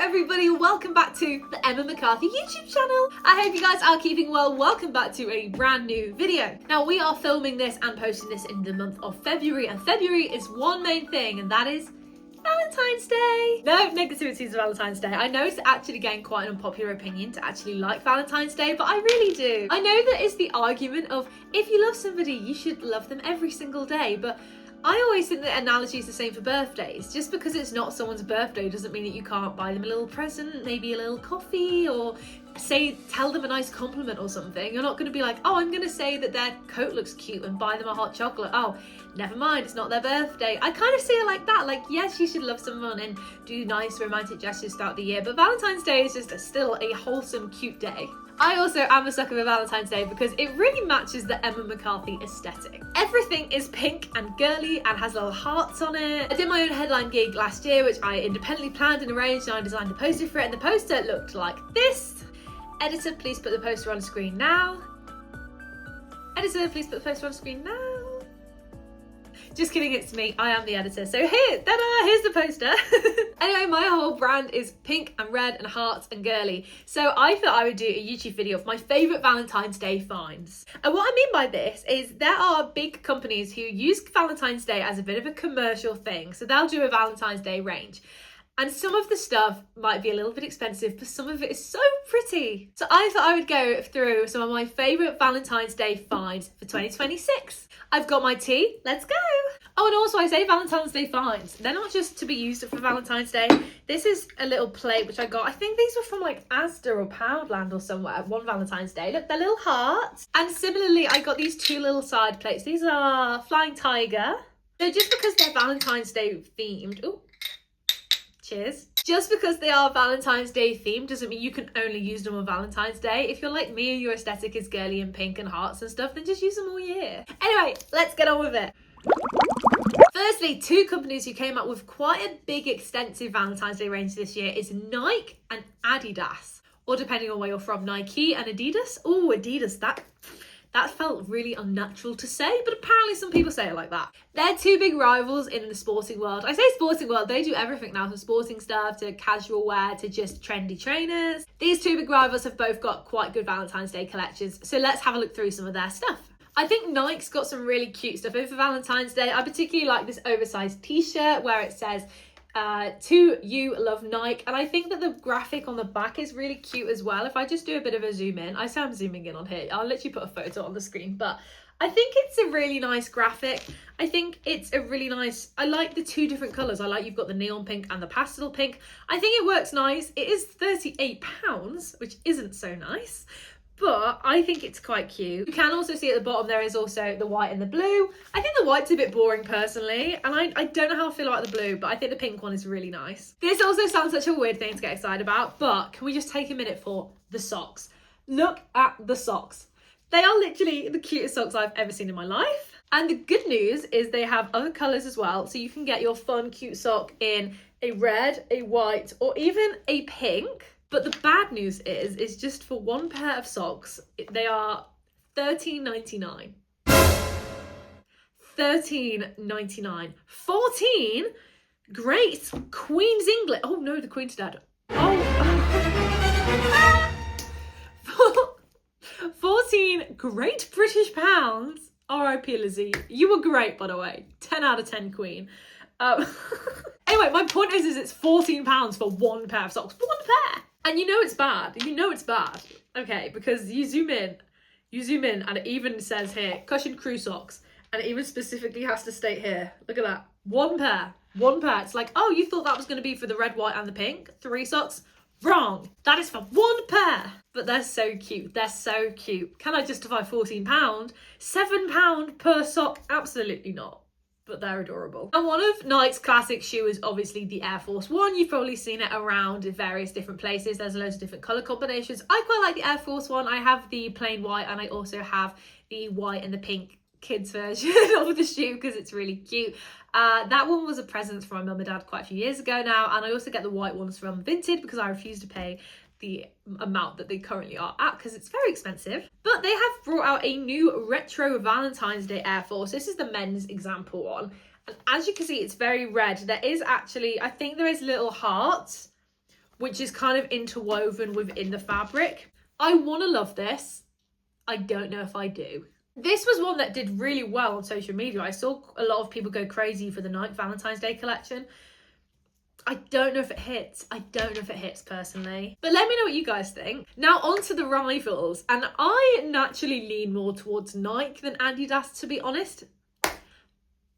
everybody, welcome back to the Emma McCarthy YouTube channel. I hope you guys are keeping well. Welcome back to a brand new video. Now we are filming this and posting this in the month of February, and February is one main thing, and that is Valentine's Day. No negativities of Valentine's Day. I know it's actually getting quite an unpopular opinion to actually like Valentine's Day, but I really do. I know that it's the argument of if you love somebody, you should love them every single day, but I always think the analogy is the same for birthdays. Just because it's not someone's birthday doesn't mean that you can't buy them a little present, maybe a little coffee, or tell them a nice compliment or something. You're not going to be like, oh, I'm going to say that their coat looks cute and buy them a hot chocolate. Oh, never mind, it's not their birthday. I kind of see it like that. Like, yes, you should love someone and do nice romantic gestures throughout the year, but Valentine's Day is just still a wholesome, cute day. I also am a sucker for Valentine's Day because it really matches the Emma McCarthy aesthetic. Everything is pink and girly and has little hearts on it. I did my own headline gig last year, which I independently planned and arranged, and I designed a poster for it, and the poster looked like this. Editor, please put the poster on screen now. Editor, please put the poster on screen now. Just kidding, it's me. I am the editor. So here, ta-da, here's the poster. Anyway, my whole brand is pink and red and hearts and girly. So I thought I would do a YouTube video of my favourite Valentine's Day finds. And what I mean by this is there are big companies who use Valentine's Day as a bit of a commercial thing. So they'll do a Valentine's Day range. And some of the stuff might be a little bit expensive, but some of it is so pretty. So I thought I would go through some of my favourite Valentine's Day finds for 2026. I've got my tea, let's go. Oh, and also I say Valentine's Day finds. They're not just to be used for Valentine's Day. This is a little plate which I got. I think these were from like Asda or Poundland or somewhere one Valentine's Day. Look, they're little hearts. And similarly, I got these two little side plates. These are Flying Tiger. So just because they're Valentine's Day themed, ooh, cheers. Just because they are Valentine's Day themed doesn't mean you can only use them on Valentine's Day. If you're like me and your aesthetic is girly and pink and hearts and stuff, then just use them all year. Anyway, let's get on with it. Firstly, two companies who came up with quite a big extensive Valentine's Day range this year is Nike and Adidas. Or depending on where you're from, Nike and Adidas. Oh, Adidas, that felt really unnatural to say, but apparently some people say it like that. They're two big rivals in the sporting world. I say sporting world, they do everything now, from sporting stuff to casual wear to just trendy trainers. These two big rivals have both got quite good Valentine's Day collections, so let's have a look through some of their stuff. I think Nike's got some really cute stuff in for Valentine's Day. I particularly like this oversized t-shirt where it says, to you, love Nike, and I think that the graphic on the back is really cute as well. If I just do a bit of a zoom in, I say I'm zooming in on here, I'll literally put a photo on the screen, but I think it's a really nice graphic. I think it's a really nice, I like the two different colours. I like you've got the neon pink and the pastel pink. I think it works nice. It is £38, which isn't so nice, but I think it's quite cute. You can also see at the bottom there is also the white and the blue. I think the white's a bit boring personally, and I don't know how I feel about the blue, but I think the pink one is really nice. This also sounds such a weird thing to get excited about, but can we just take a minute for the socks? Look at the socks. They are literally the cutest socks I've ever seen in my life. And the good news is they have other colours as well, so you can get your fun, cute sock in a red, a white, or even a pink. But the bad news is just for one pair of socks, they are $13.99. $13.99. 14? Great. Queen's English. Oh no, the Queen's dead. Oh. 14 great British pounds. R.I.P. Lizzie. You were great, by the way. 10 out of 10 Queen. Anyway, my point is it's £14 for one pair of socks. One pair! And you know it's bad. You know it's bad. Okay, because you zoom in, and it even says here, cushion crew socks. And it even specifically has to state here, look at that. One pair. It's like, oh, you thought that was going to be for the red, white, and the pink? 3 socks? Wrong. That is for one pair. But they're so cute. They're so cute. Can I justify £14? £7 per sock? Absolutely not. But they're adorable. And one of Nike's classic shoe is obviously the Air Force One. You've probably seen it around in various different places. There's loads of different colour combinations. I quite like the Air Force One. I have the plain white, and I also have the white and the pink kids version of the shoe because it's really cute. That one was a present from my mum and dad quite a few years ago now, and I also get the white ones from Vinted because I refuse to pay the amount that they currently are at because it's very expensive. But they have brought out a new retro Valentine's Day Air Force. This is the men's example one, and as you can see, it's very red. There is actually, I think there is little hearts which is kind of interwoven within the fabric. I want to love this. I don't know if I do. This was one that did really well on social media. I saw a lot of people go crazy for the Nike Valentine's Day collection. I don't know if it hits. I don't know if it hits personally. But let me know what you guys think. Now on to the rivals. And I naturally lean more towards Nike than Adidas, to be honest.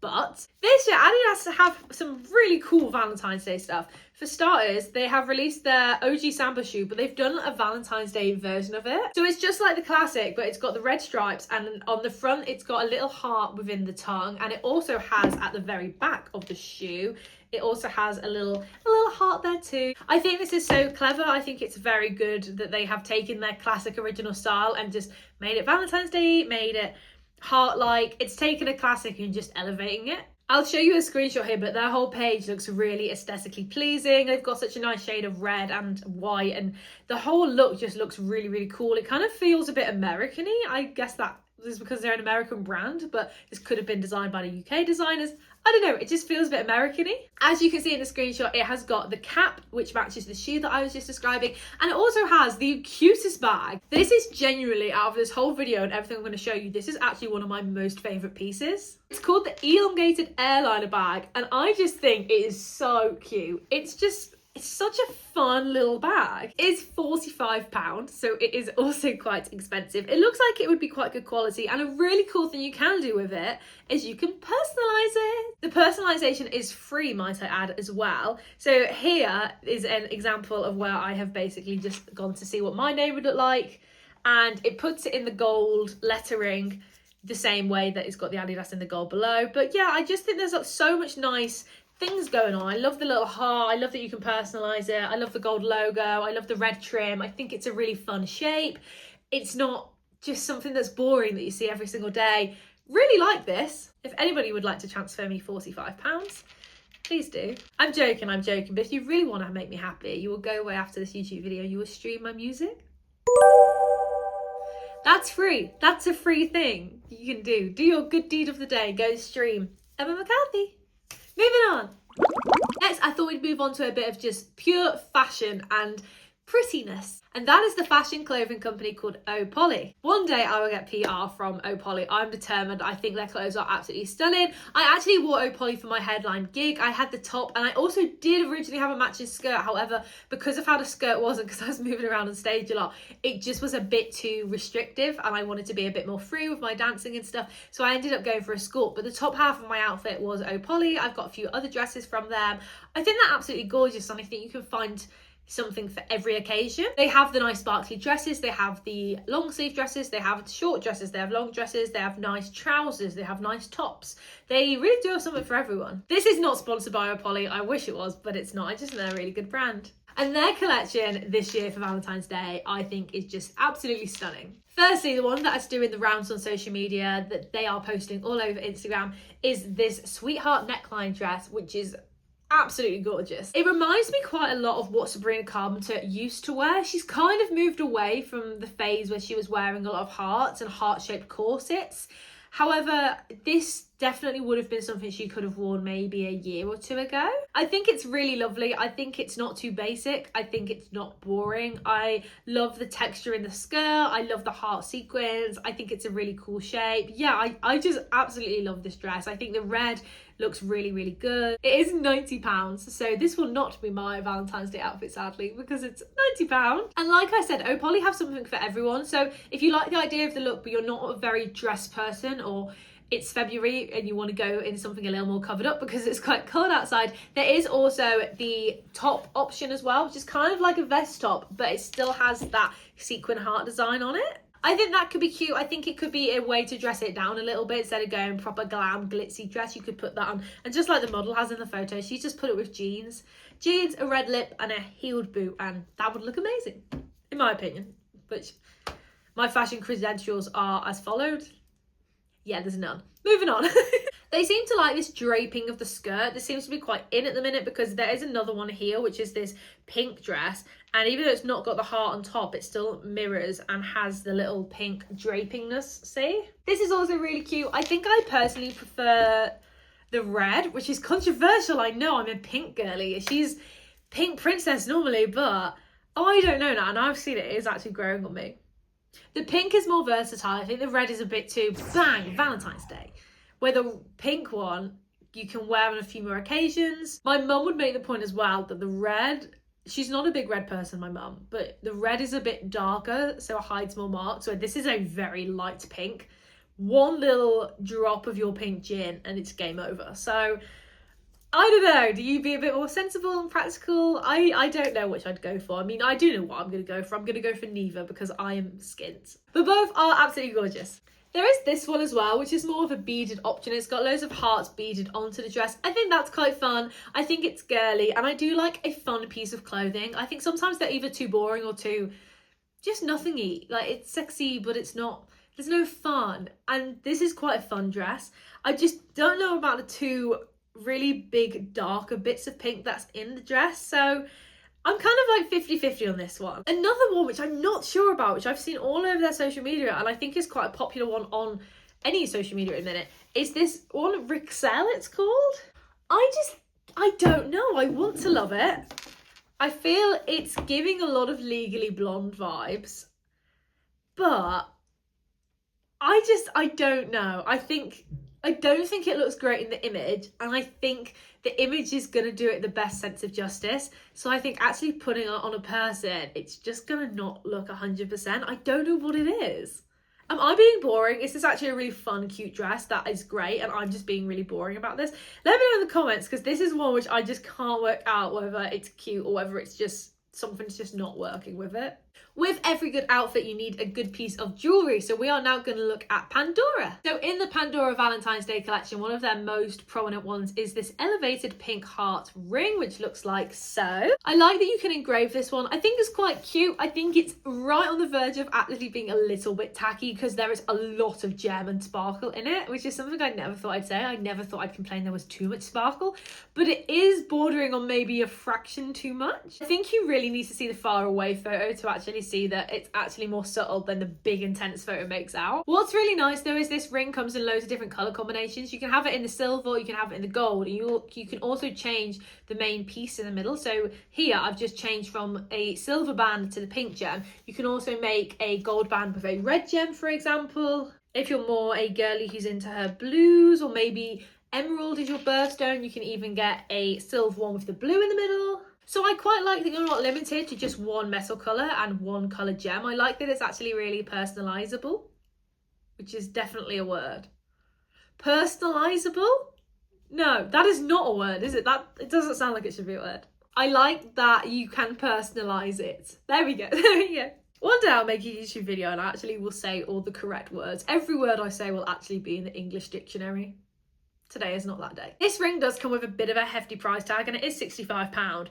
But this year, Adidas have some really cool Valentine's Day stuff. For starters, they have released their OG Samba shoe, but they've done a Valentine's Day version of it. So it's just like the classic, but it's got the red stripes, and on the front, it's got a little heart within the tongue, and it also has at the very back of the shoe, it also has a little heart there too. I think this is so clever. I think it's very good that they have taken their classic original style and just made it Valentine's Day, made it heart-like. It's taken a classic and just elevating it. I'll show you a screenshot here, but their whole page looks really aesthetically pleasing. They've got such a nice shade of red and white, and the whole look just looks really, really cool. It kind of feels a bit American-y. I guess that is because they're an American brand, but this could have been designed by the UK designers. I don't know, it just feels a bit American-y. As you can see in the screenshot, it has got the cap, which matches the shoe that I was just describing, and it also has the cutest bag. This is genuinely, out of this whole video and everything I'm going to show you, this is actually one of my most favourite pieces. It's called the Elongated Airliner bag, and I just think it is so cute. It's such a fun little bag. It's £45, so it is also quite expensive. It looks like it would be quite good quality, and a really cool thing you can do with it is you can personalise it. The personalisation is free, might I add, as well. So here is an example of where I have basically just gone to see what my name would look like, and it puts it in the gold lettering the same way that it's got the Adidas in the gold below. But yeah, I just think there's so much nice things going on. I love the little heart. I love that you can personalize it. I love the gold logo. I love the red trim. I think it's a really fun shape. It's not just something that's boring that you see every single day. Really like this. If anybody would like to transfer me £45, please do. I'm joking, but if you really want to make me happy, you will go away after this YouTube video, you will stream my music. That's free. That's a free thing you can do. Do your good deed of the day. Go stream Emma McCarthy. Moving on. Next, I thought we'd move on to a bit of just pure fashion and prettiness. And that is the fashion clothing company called Opoly. One day I will get PR from Opoly. I'm determined. I think their clothes are absolutely stunning. I actually wore Opoly for my headline gig. I had the top, and I also did originally have a matching skirt. However, because of how the skirt was and because I was moving around on stage a lot, it just was a bit too restrictive, and I wanted to be a bit more free with my dancing and stuff. So I ended up going for a skirt, but the top half of my outfit was Opoly. I've got a few other dresses from them. I think they're absolutely gorgeous, and I think you can find something for every occasion. They have the nice sparkly dresses, they have the long sleeve dresses, they have short dresses, they have long dresses, they have nice trousers, they have nice tops. They really do have something for everyone. This is not sponsored by Opoly. I wish it was, but it's not. I just think they're a really good brand. And their collection this year for Valentine's Day, I think, is just absolutely stunning. Firstly, the one that's doing the rounds on social media that they are posting all over Instagram is this sweetheart neckline dress, which is absolutely gorgeous. It reminds me quite a lot of what Sabrina Carpenter used to wear. She's kind of moved away from the phase where she was wearing a lot of hearts and heart-shaped corsets. However, this definitely would have been something she could have worn maybe a year or two ago. I think it's really lovely. I think it's not too basic. I think it's not boring. I love the texture in the skirt. I love the heart sequins. I think it's a really cool shape. Yeah, I just absolutely love this dress. I think the red looks really, really good. It is £90, so this will not be my Valentine's Day outfit, sadly, because it's £90. And like I said, Opoly have something for everyone. So if you like the idea of the look, but you're not a very dressed person, or it's February and you want to go in something a little more covered up because it's quite cold outside, there is also the top option as well, which is kind of like a vest top, but it still has that sequin heart design on it. I think that could be cute. I think it could be a way to dress it down a little bit. Instead of going proper glam glitzy dress, you could put that on, and just like the model has in the photo, she just put it with jeans, a red lip and a heeled boot, and that would look amazing in my opinion. Which my fashion credentials are as followed. Yeah, there's none. Moving on. They seem to like this draping of the skirt. This seems to be quite in at the minute because there is another one here, which is this pink dress. And even though it's not got the heart on top, it still mirrors and has the little pink drapingness, see? This is also really cute. I think I personally prefer the red, which is controversial. I know, I'm a pink girly. She's pink princess normally, but I don't know now, and I've seen it is actually growing on me. The pink is more versatile. I think the red is a bit too bang, Valentine's Day. Where the pink one, you can wear on a few more occasions. My mum would make the point as well that the red, she's not a big red person, my mum, but the red is a bit darker, so it hides more marks. So this is a very light pink. One little drop of your pink gin and it's game over. So I don't know, do you be a bit more sensible and practical? I don't know which I'd go for. I mean, I do know what I'm going to go for. I'm going to go for neither because I am skint. But both are absolutely gorgeous. There is this one as well, which is more of a beaded option. It's got loads of hearts beaded onto the dress. I think that's quite fun. I think it's girly and I do like a fun piece of clothing. I think sometimes they're either too boring or too just nothingy. Like, it's sexy, but it's not, there's no fun. And this is quite a fun dress. I just don't know about the two really big darker bits of pink that's in the dress, so I'm kind of like 50-50 on this one. Another one which I'm not sure about, which I've seen all over their social media and I think is quite a popular one on any social media at the minute, is this one, Rixel it's called. I don't know, I want to love it. I feel it's giving a lot of Legally Blonde vibes, but I don't know. I don't think it looks great in the image, and I think the image is going to do it the best sense of justice. So I think actually putting it on a person, it's just going to not look 100%. I don't know what it is. Am I being boring? Is this actually a really fun, cute dress that is great, and I'm just being really boring about this? Let me know in the comments, because this is one which I just can't work out whether it's cute or whether it's just something's just not working with it. With every good outfit, you need a good piece of jewellery. So we are now going to look at Pandora. So in the Pandora Valentine's Day collection, one of their most prominent ones is this elevated pink heart ring, which looks like so. I like that you can engrave this one. I think it's quite cute. I think it's right on the verge of actually being a little bit tacky because there is a lot of gem and sparkle in it, which is something I never thought I'd say. I never thought I'd complain there was too much sparkle, but it is bordering on maybe a fraction too much. I think you really need to see the far away photo to actually see that it's actually more subtle than the big intense photo makes out. What's really nice though is this ring comes in loads of different color combinations. You can have it in the silver, you can have it in the gold, and you can also change the main piece in the middle. So here I've just changed from a silver band to the pink gem. You can also make a gold band with a red gem, for example. If you're more a girly who's into her blues, or maybe emerald is your birthstone, you can even get a silver one with the blue in the middle. So I quite like that you're not limited to just one metal colour and one coloured gem. I like that it's actually really personalisable, which is definitely a word. Personalisable? No, that is not a word, is it? It doesn't sound like it should be a word. I like that you can personalise it. There we go, there we go. One day I'll make a YouTube video and I actually will say all the correct words. Every word I say will actually be in the English dictionary. Today is not that day. This ring does come with a bit of a hefty price tag and it is £65.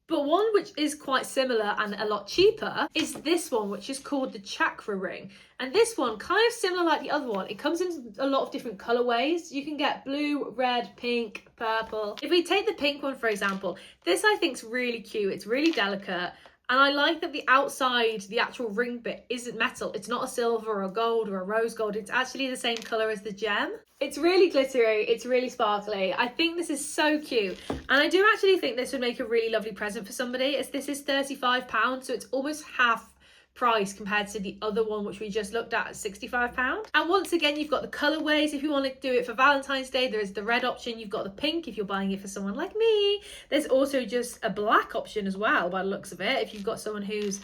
But one which is quite similar and a lot cheaper is this one, which is called the Chakra ring. And this one, kind of similar like the other one, it comes in a lot of different colorways. You can get blue, red, pink, purple. If we take the pink one, for example, this I think is really cute. It's really delicate. And I like that the outside, the actual ring bit, isn't metal. It's not a silver or a gold or a rose gold. It's actually the same colour as the gem. It's really glittery. It's really sparkly. I think this is so cute. And I do actually think this would make a really lovely present for somebody. This is £35, so it's almost half price compared to the other one which we just looked at £65. And once again, you've got the colorways. If you want to do it for Valentine's Day, there is the red option. You've got the pink if you're buying it for someone like me. There's also just a black option as well by the looks of it, if you've got someone who's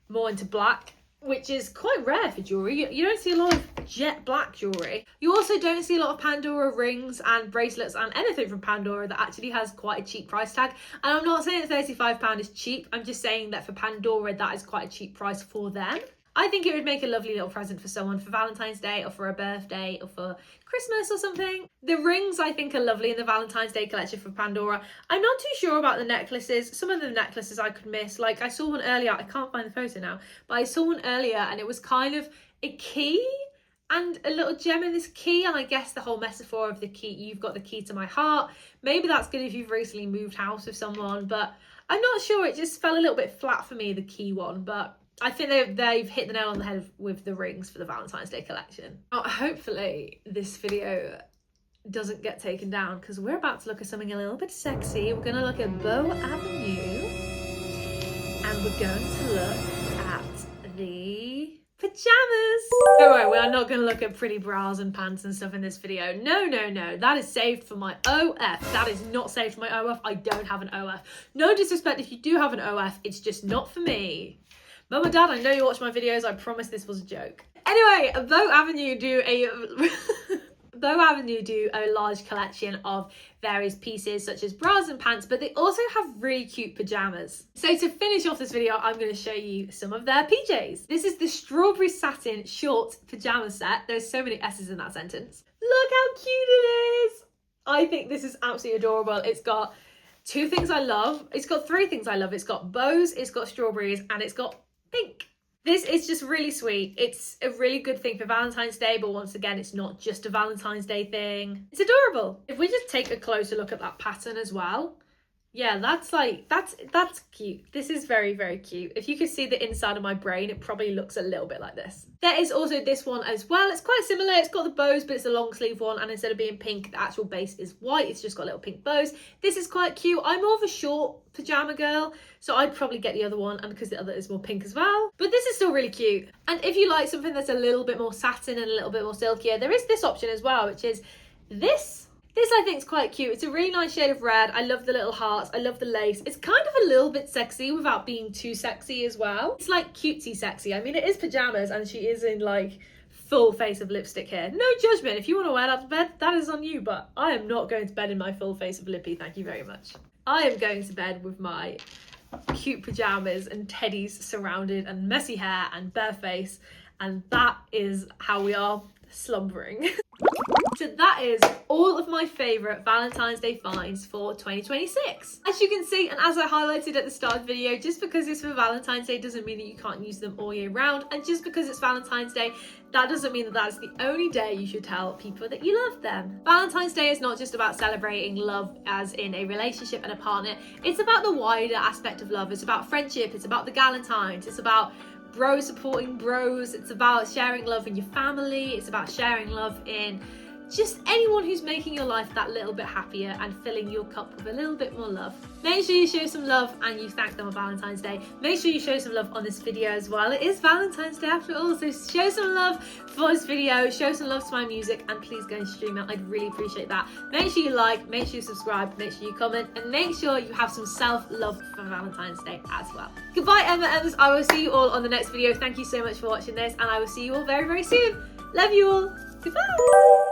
more into black, which is quite rare for jewellery. You don't see a lot of jet black jewellery. You also don't see a lot of Pandora rings and bracelets and anything from Pandora that actually has quite a cheap price tag. And I'm not saying that £35 is cheap. I'm just saying that for Pandora, that is quite a cheap price for them. I think it would make a lovely little present for someone for Valentine's Day or for a birthday or for Christmas or something. The rings I think are lovely in the Valentine's Day collection for Pandora. I'm not too sure about the necklaces. Some of the necklaces I could miss. Like I saw one earlier, I can't find the photo now, but I saw one earlier and it was kind of a key and a little gem in this key. And I guess the whole metaphor of the key, you've got the key to my heart. Maybe that's good if you've recently moved house with someone, but I'm not sure. It just fell a little bit flat for me, the key one, but I think they've hit the nail on the head with the rings for the Valentine's Day collection. Now, hopefully this video doesn't get taken down because we're about to look at something a little bit sexy. We're going to look at Boux Avenue. and we're going to look at the pajamas. Don't worry, we are not going to look at pretty bras and pants and stuff in this video. No, that is saved for my OF. That is not saved for my OF. I don't have an OF. No disrespect if you do have an OF, it's just not for me. Mum and Dad, I know you watch my videos. I promise this was a joke. Anyway, Boux Avenue do a large collection of various pieces such as bras and pants, but they also have really cute pajamas. So to finish off this video, I'm going to show you some of their PJs. This is the strawberry satin short pajama set. There's so many S's in that sentence. Look how cute it is. I think this is absolutely adorable. It's got two things I love. It's got three things I love. It's got bows, it's got strawberries, and it's got pink. This is just really sweet. It's a really good thing for Valentine's Day, but once again, it's not just a Valentine's Day thing. It's adorable. If we just take a closer look at that pattern as well, yeah, that's cute. This is very, very cute. If you could see the inside of my brain, it probably looks a little bit like this. There is also this one as well. It's quite similar. It's got the bows, but it's a long sleeve one. And instead of being pink, the actual base is white. It's just got little pink bows. This is quite cute. I'm more of a short pajama girl, so I'd probably get the other one, and because the other is more pink as well. But this is still really cute. And if you like something that's a little bit more satin and a little bit more silkier, there is this option as well, which is this. This I think is quite cute. It's a really nice shade of red. I love the little hearts. I love the lace. It's kind of a little bit sexy without being too sexy as well. It's like cutesy sexy. I mean, it is pajamas and she is in like full face of lipstick here. No judgment. If you want to wear that to bed, that is on you. But I am not going to bed in my full face of lippy. Thank you very much. I am going to bed with my cute pajamas and teddies surrounded and messy hair and bare face. And that is how we are slumbering. So that is all of my favourite Valentine's Day finds for 2026. As you can see, and as I highlighted at the start of the video, just because it's for Valentine's Day doesn't mean that you can't use them all year round. And just because it's Valentine's Day, that doesn't mean that that's the only day you should tell people that you love them. Valentine's Day is not just about celebrating love as in a relationship and a partner. It's about the wider aspect of love. It's about friendship. It's about the Galentines. It's about bros supporting bros. It's about sharing love in your family. It's about sharing love in just anyone who's making your life that little bit happier and filling your cup with a little bit more love. Make sure you show some love and you thank them on Valentine's Day. Make sure you show some love on this video as well. It is Valentine's Day after all, so show some love for this video, show some love to my music, and please go and stream it. I'd really appreciate that. Make sure you like, make sure you subscribe, make sure you comment, and make sure you have some self-love for Valentine's Day as well. Goodbye, Emmas. I will see you all on the next video. Thank you so much for watching this, and I will see you all very, very soon. Love you all. Goodbye.